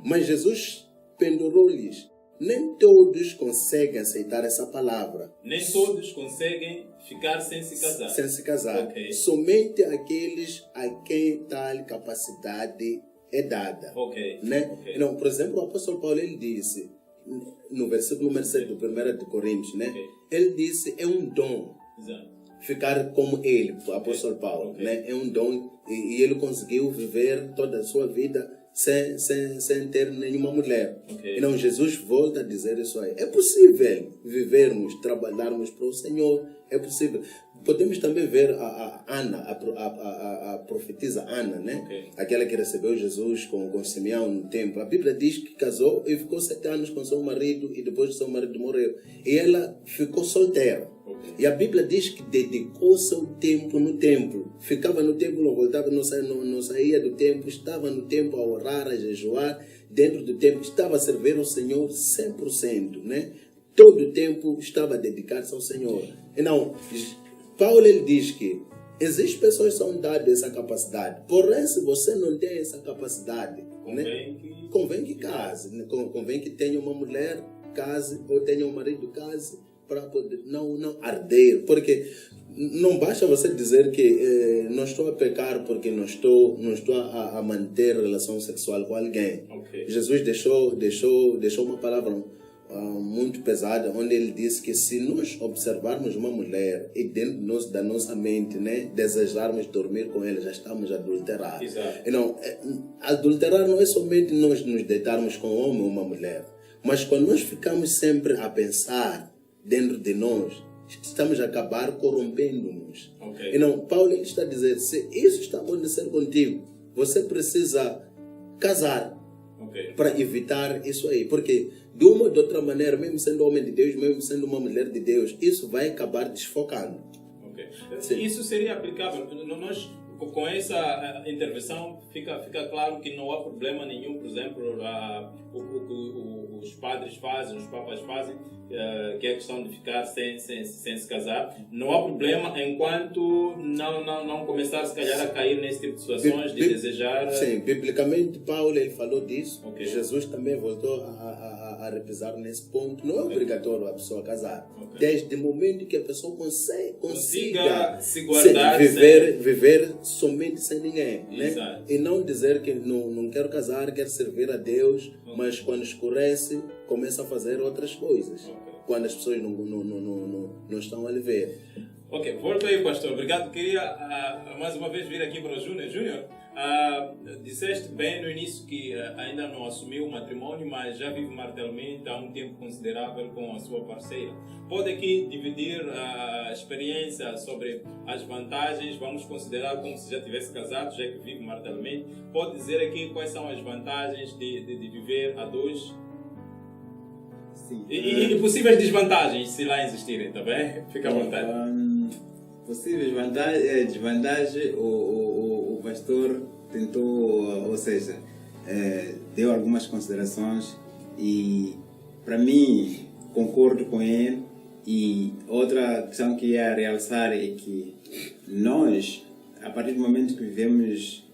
D: Mas Jesus pendurou-lhes: nem todos conseguem aceitar essa palavra.
A: Nem todos conseguem ficar sem se casar.
D: Sem se casar.
A: Ok.
D: Somente aqueles a quem tal capacidade é dada.
A: Ok.
D: Né?
A: Ok.
D: Não, por exemplo, o apóstolo Paulo ele disse, no versículo número 7 do 1 de Coríntios, né?
A: Ok.
D: Ele disse: é um dom
A: Exato.
D: ficar como ele, o apóstolo Paulo.
A: Ok.
D: Né? É um dom e ele conseguiu viver toda a sua vida sem ter nenhuma mulher.
A: Ok.
D: Então Jesus volta a dizer isso aí. É possível vivermos, trabalharmos para o Senhor. É possível. Podemos também ver a Ana, a profetisa Ana, né?
A: Ok.
D: Aquela que recebeu Jesus com Simeão no templo. A Bíblia diz que casou e ficou 7 anos com seu marido e depois seu marido morreu. E ela ficou solteira.
A: Ok.
D: E a Bíblia diz que dedicou seu tempo no templo. Ficava no templo, não voltava, não saía do templo, estava no templo a orar, a jejuar, dentro do templo, estava a servir ao Senhor 100%, né? Todo o tempo estava a dedicar-se ao Senhor. Então, Paulo ele diz que existem pessoas que são dadas essa capacidade. Porém, se você não tem essa capacidade, né? Convém que case, né? Convém que tenha uma mulher, case, ou tenha um marido, case, para poder não arder. Porque não basta você dizer que não estou a pecar porque não estou a manter relação sexual com alguém.
A: Ok.
D: Jesus deixou uma palavra muito pesada, onde ele disse que se nós observarmos uma mulher e dentro da nossa mente, né, desejarmos dormir com ela, já estamos a adulterar.
A: Exato.
D: Então, adulterar não é somente nós nos deitarmos com um homem ou uma mulher, mas quando nós ficamos sempre a pensar dentro de nós, estamos a acabar corrompendo-nos.
A: Ok.
D: E não, Paulo está a dizer, se isso está a acontecer contigo, você precisa casar
A: Ok.
D: para evitar isso aí. Porque de uma ou de outra maneira, mesmo sendo homem de Deus, mesmo sendo uma mulher de Deus, isso vai acabar desfocando.
A: Ok.
D: Sim.
A: Isso seria aplicável. Nós, com essa intervenção, fica claro que não há problema nenhum, por exemplo, os padres fazem, os papas fazem, que é a questão de ficar sem se casar. Não há problema enquanto não começar, se calhar, a cair nesse tipo de situações, de desejar...
D: Sim, biblicamente, Paulo ele falou disso.
A: Ok.
D: Jesus também voltou a repisar nesse ponto. Não é obrigatório a pessoa casar.
A: Ok.
D: Desde o momento que a pessoa consiga
A: se guardar,
D: viver somente sem ninguém. Né?
A: Exato.
D: E não dizer que não quero casar, quero servir a Deus, mas quando escurece, começa a fazer outras coisas.
A: Ok.
D: Quando as pessoas não estão a lhe ver.
A: Ok, volto aí, pastor. Obrigado. Queria mais uma vez vir aqui para o Júnior. Júnior, disseste bem no início que ainda não assumiu o matrimônio, mas já vive maritalmente há um tempo considerável com a sua parceira. Pode aqui dividir a experiência sobre as vantagens, vamos considerar como se já tivesse casado, já que vive maritalmente. Pode dizer aqui quais são as vantagens de viver a dois?
E: Sim.
A: E possíveis desvantagens, se lá existirem, tá bem? Fica à vontade.
E: Possíveis desvantagens, o pastor tentou, ou seja, deu algumas considerações e, para mim, concordo com ele. E outra questão que ia realçar é que nós, a partir do momento que vivemos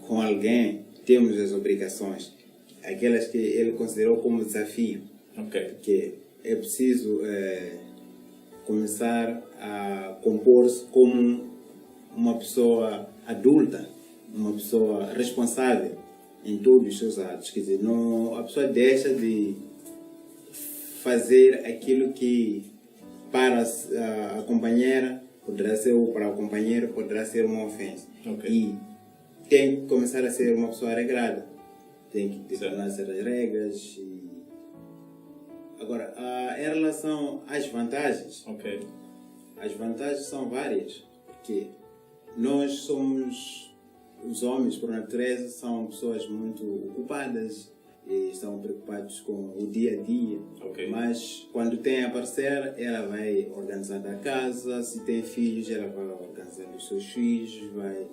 E: com alguém, temos as obrigações, aquelas que ele considerou como desafio.
A: Ok.
E: Porque é preciso começar a compor-se como uma pessoa adulta, uma pessoa responsável em todos os seus atos. Quer dizer, não, a pessoa deixa de fazer aquilo que para a companheira poderá ser, ou para o companheiro poderá ser uma ofensa.
A: Ok.
E: E tem que começar a ser uma pessoa regrada. Tem que tornar certas regras. Agora, em relação às vantagens,
A: Ok.
E: as vantagens são várias, porque nós somos, os homens por natureza, são pessoas muito ocupadas e estão preocupados com o dia a dia.
A: Ok.
E: Mas quando tem a parceira, ela vai organizando a casa, se tem filhos, ela vai organizando os seus filhos, vai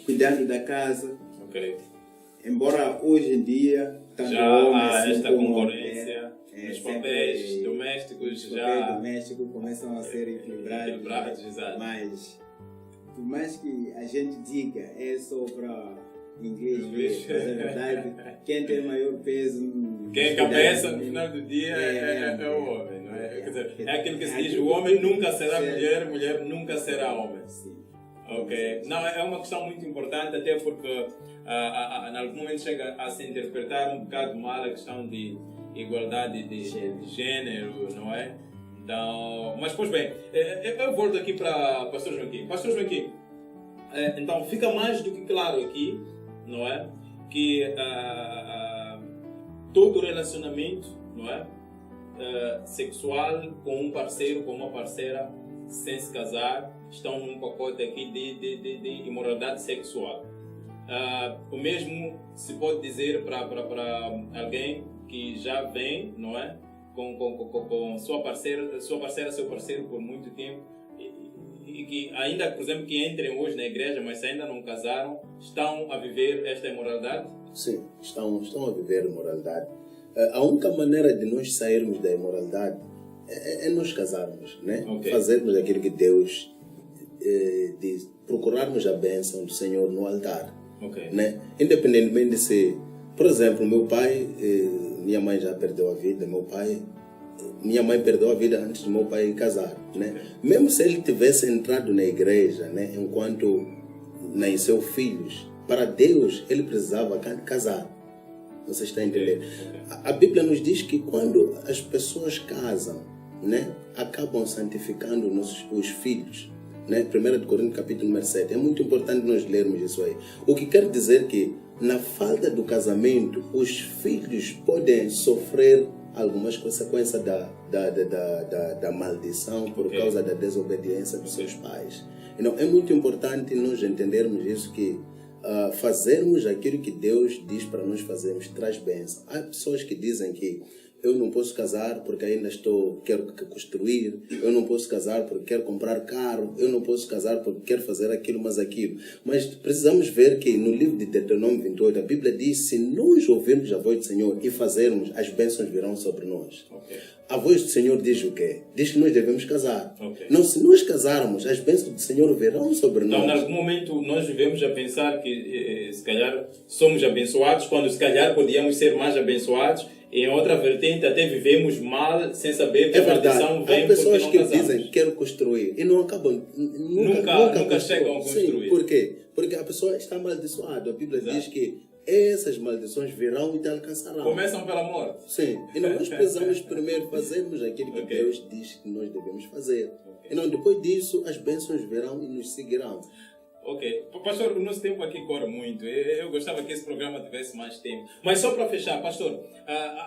E: cuidando da casa.
A: Ok.
E: Embora hoje em dia tanto
A: Já
E: homens
A: há esta
E: como
A: concorrência nos papéis
E: sempre,
A: domésticos,
E: os
A: já
E: papéis domésticos começam a ser equilibrados.
A: equilibrados, exato.
E: Mas por mais que a gente diga é só para inglês ver, mas na verdade quem tem maior peso,
A: Quem é cabeça no final do dia é o homem, não é? Quer dizer, é aquilo que se diz: o homem nunca será mulher, mulher nunca será homem.
E: Sim.
A: Ok. Não, é uma questão muito importante, até porque em algum momento chega a se interpretar um bocado mal a questão de igualdade de gênero, não é? Então, mas pois bem, eu volto aqui para o Pastor Joaquim. Pastor Joaquim, então fica mais do que claro aqui, não é? Que todo relacionamento, não é? Sexual com um parceiro, com uma parceira, sem se casar, estão num pacote aqui de imoralidade sexual. O mesmo se pode dizer para alguém que já vem, não é? Com sua parceira, seu parceiro por muito tempo e que ainda, por exemplo, que entrem hoje na igreja, mas ainda não casaram, estão a viver esta imoralidade?
D: Sim, estão a viver imoralidade. A única maneira de nós sairmos da imoralidade é nós casarmos, né?
A: Okay.
D: Fazermos aquilo que Deus diz, procurarmos a bênção do Senhor no altar.
A: Okay.
D: Né? Independentemente de ser, por exemplo, meu pai, minha mãe já perdeu a vida, minha mãe perdeu a vida antes de meu pai casar, né? Okay. Mesmo se ele tivesse entrado na igreja, né, enquanto nasceu filhos, para Deus ele precisava casar. Você está entendendo? Okay. A Bíblia nos diz que quando as pessoas casam, né, acabam santificando os filhos. Né? 1 Coríntios capítulo número 7. É muito importante nós lermos isso aí. O que quer dizer que na falta do casamento os filhos podem sofrer algumas consequências da maldição por causa da desobediência dos seus pais. Então, é muito importante nós entendermos isso, que fazermos aquilo que Deus diz para nós fazermos traz bênção. Há pessoas que dizem que eu não posso casar porque ainda quero construir, eu não posso casar porque quero comprar carro, eu não posso casar porque quero fazer aquilo, mas aquilo. Mas precisamos ver que no livro de Deuteronômio 28, a Bíblia diz: se nós ouvirmos a voz do Senhor e fazermos, as bênçãos virão sobre nós.
A: Okay.
D: A voz do Senhor diz o quê? Diz que nós devemos casar.
A: Okay.
D: Não, se nós casarmos, as bênçãos do Senhor virão sobre nós.
A: Então, em algum momento, nós vivemos a pensar que, se calhar, somos abençoados, quando, se calhar, podíamos ser mais abençoados. Em outra vertente, até vivemos mal, sem saber que a maldição vem.
D: Há pessoas que
A: casamos.
D: dizem: quero construir, e não acabam.
A: Nunca chegam a construir.
D: Sim, por quê? Porque a pessoa está amaldiçoada. A Bíblia diz que essas maldições virão e te alcançarão.
A: Começam pela morte.
D: Sim. E nós precisamos primeiro fazermos aquilo que Deus diz que nós devemos fazer. E não, depois disso, as bênçãos virão e nos seguirão.
A: Ok. Pastor, o nosso tempo aqui corre muito. Eu gostava que esse programa tivesse mais tempo. Mas só para fechar, pastor,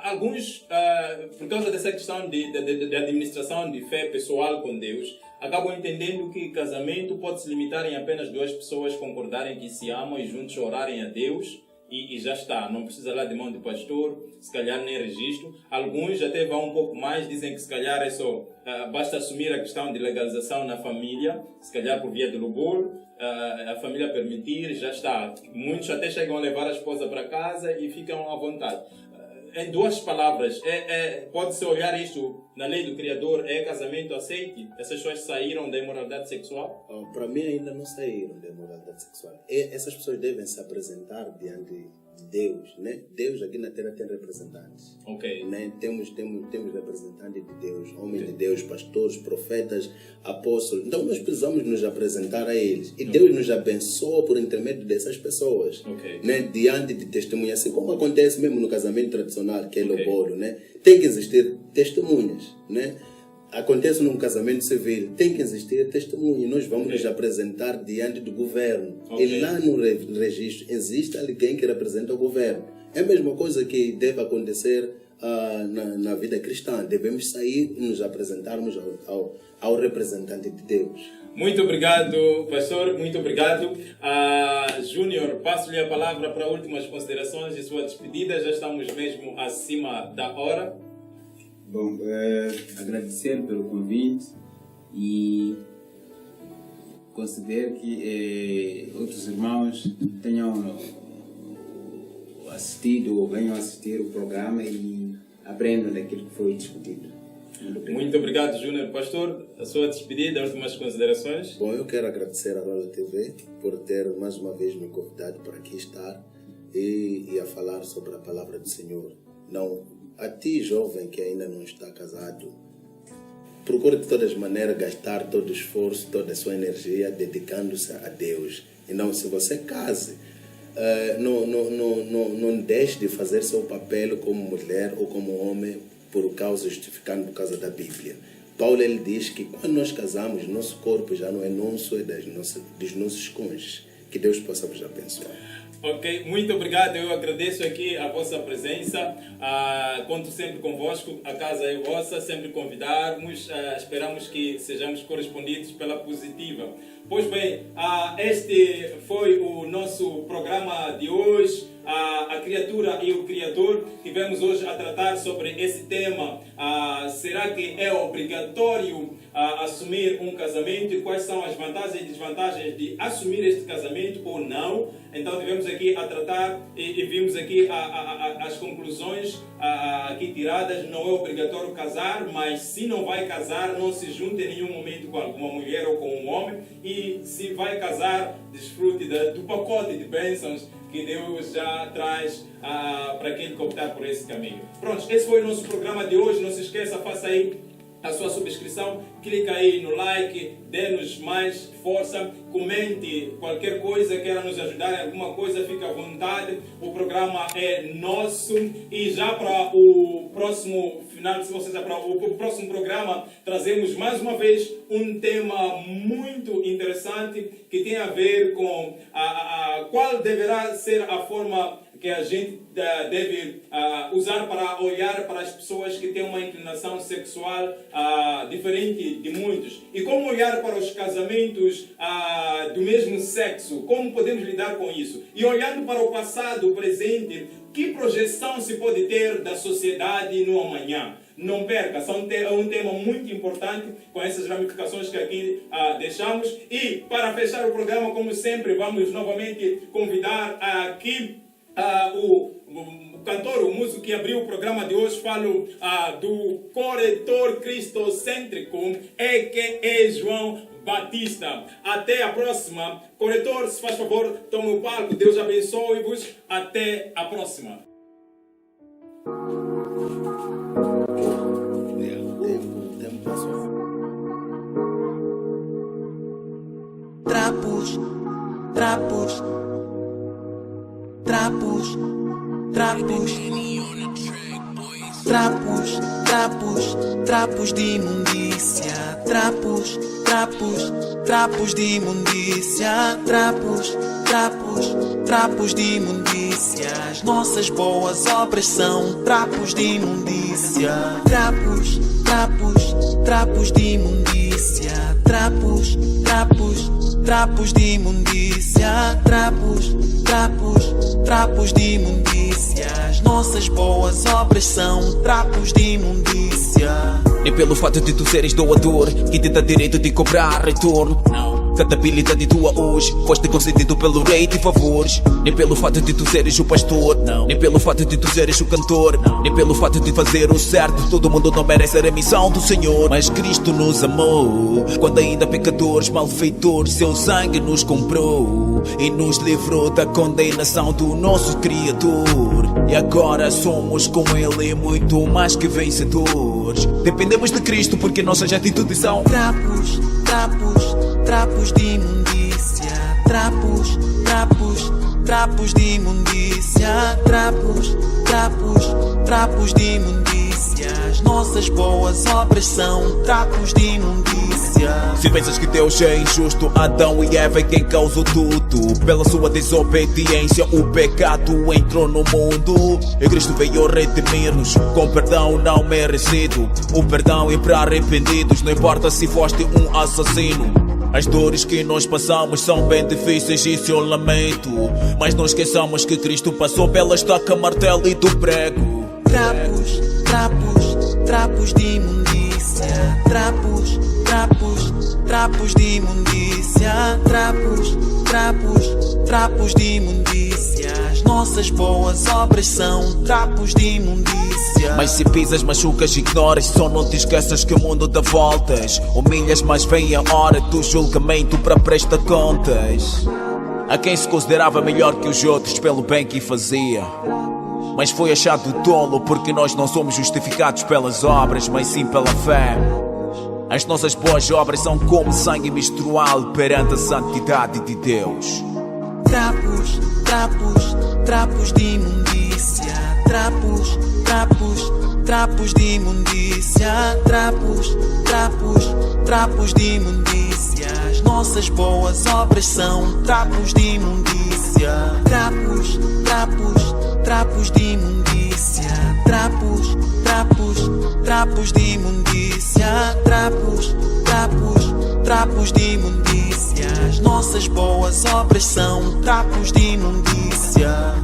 A: alguns, por causa dessa questão de administração de fé pessoal com Deus, acabam entendendo que casamento pode se limitar em apenas 2 pessoas concordarem que se amam e juntos orarem a Deus. E já está, não precisa lá de mão de pastor, se calhar nem registro. Alguns até vão um pouco mais, dizem que se calhar é só, basta assumir a questão de legalização na família, se calhar por via de louvor, a família permitir, já está. Muitos até chegam a levar a esposa para casa e ficam à vontade. Em 2 palavras, pode-se olhar isto na lei do Criador, é casamento aceite? Essas pessoas saíram da imoralidade sexual?
D: Para mim ainda não saíram da imoralidade sexual. Essas pessoas devem se apresentar diante de Deus, né? Deus aqui na Terra tem representantes.
A: Ok.
D: Né? Temos representantes de Deus, homens de Deus, pastores, profetas, apóstolos. Então nós precisamos nos apresentar a eles. E Deus nos abençoa por intermédio dessas pessoas. Né? Diante de testemunhas, assim como acontece mesmo no casamento tradicional, que é o bolo, né? Tem que existir testemunhas, né? Acontece num casamento civil, tem que existir testemunho. Nós vamos nos apresentar diante do governo. E lá no registro existe alguém que representa o governo. É a mesma coisa que deve acontecer na vida cristã. Devemos sair e nos apresentarmos ao representante de Deus.
A: Muito obrigado, pastor. Muito obrigado. Júnior, passo-lhe a palavra para últimas considerações e sua despedida. Já estamos mesmo acima da hora.
E: Bom, agradecer pelo convite e considero que outros irmãos tenham assistido ou venham assistir o programa e aprendam daquilo que foi discutido.
A: Muito obrigado, Júnior. Pastor, a sua despedida, últimas considerações.
D: Bom, eu quero agradecer à Rola TV por ter mais uma vez me convidado para aqui estar e a falar sobre a palavra do Senhor. A ti, jovem que ainda não está casado, procure de todas as maneiras gastar todo o esforço, toda a sua energia dedicando-se a Deus. E não, se você case, não deixe de fazer seu papel como mulher ou como homem justificando por causa da Bíblia. Paulo ele diz que quando nós casamos, nosso corpo já não é nosso, é dos nossos cônjuges. Que Deus possa vos abençoar.
A: Ok, muito obrigado. Eu agradeço aqui a vossa presença. Conto sempre convosco. A casa é vossa. Sempre convidarmos. Esperamos que sejamos correspondidos pela positiva. Pois bem, este foi o nosso programa de hoje. A criatura e o Criador. Tivemos hoje a tratar sobre esse tema. Será que é obrigatório assumir um casamento e quais são as vantagens e desvantagens de assumir este casamento ou não? Então tivemos aqui a tratar e vimos aqui as conclusões aqui tiradas. Não é obrigatório casar, mas se não vai casar, não se junte em nenhum momento com alguma mulher ou com um homem. E se vai casar, desfrute do pacote de bênçãos que Deus já traz para quem optar por esse caminho. Pronto, esse foi o nosso programa de hoje. Não se esqueça, faça aí a sua subscrição, clica aí no like, dê-nos mais força, comente qualquer coisa, queira nos ajudar em alguma coisa, fique à vontade. O programa é nosso e já para o próximo final, ou seja, para o próximo programa, trazemos mais uma vez um tema muito interessante que tem a ver com qual deverá ser a forma que a gente deve usar para olhar para as pessoas que têm uma inclinação sexual diferente de muitos. E como olhar para os casamentos do mesmo sexo, como podemos lidar com isso? E olhando para o passado, o presente, que projeção se pode ter da sociedade no amanhã? Não perca, é um tema muito importante com essas ramificações que aqui deixamos. E para fechar o programa, como sempre, vamos novamente convidar aqui o cantor, o músico que abriu o programa de hoje. Falo do corretor cristocêntrico, que é João Batista. Até a próxima. Corretor, se faz favor, tome o palco. Deus abençoe-vos. Até a próxima.
C: Trapos, trapos, trapos, trapos, trapos, trapos, trapos de imundícia, trapos, trapos, trapos de imundícia, trapos, trapos, trapos de imundícia. As nossas boas obras são trapos de imundícia, trapos, trapos, trapos de imundícia, trapos, trapos, trapos de imundícia, trapos, trapos, trapos de imundícia. As nossas boas obras são trapos de imundícia.
B: Nem pelo fato de tu seres doador que te dá direito de cobrar retorno. Cada habilidade tua hoje foste concedido pelo rei de favores. Nem pelo fato de tu seres o pastor, nem pelo fato de tu seres o cantor, nem pelo fato de fazer o certo. Todo mundo não merece a remissão do Senhor, mas Cristo nos amou quando ainda pecadores, malfeitores. Seu sangue nos comprou e nos livrou da condenação do nosso Criador. E agora somos com Ele muito mais que vencedores. Dependemos de Cristo porque nossas atitudes são
C: trapos, trapos, trapos de imundícia, trapos, trapos, trapos de imundícia, trapos, trapos, trapos de imundícia. As nossas boas obras são trapos de imundícia.
B: Se pensas que Deus é injusto, Adão e Eva é quem causou tudo. Pela sua desobediência o pecado entrou no mundo, e Cristo veio redimir-nos com perdão não merecido. O perdão é para arrependidos, não importa se foste um assassino. As dores que nós passamos são bem difíceis e seu lamento, mas não esqueçamos que Cristo passou pela estaca, martelo e do prego.
C: Trapos, trapos, trapos de imundícia, trapos, trapos, trapos de imundícia, trapos, trapos, trapos de imundícia. As nossas boas obras são trapos de imundícia.
B: Mas se pisas, machucas, ignoras, só não te esqueças que o mundo dá voltas. Humilhas, mas vem a hora do julgamento para prestar contas a quem se considerava melhor que os outros pelo bem que fazia, mas foi achado tolo porque nós não somos justificados pelas obras, mas sim pela fé. As nossas boas obras são como sangue menstrual perante a santidade de Deus.
C: Trapos, trapos, trapos de imundícia, trapos, trapos, trapos de imundícia, trapos, trapos, trapos de imundícia. As nossas boas obras são trapos de imundícia, trapos, trapos, trapos de imundícia, trapos, trapos, trapos de imundícia, trapos, trapos, trapos de imundícia. As nossas boas obras são trapos de imundícia.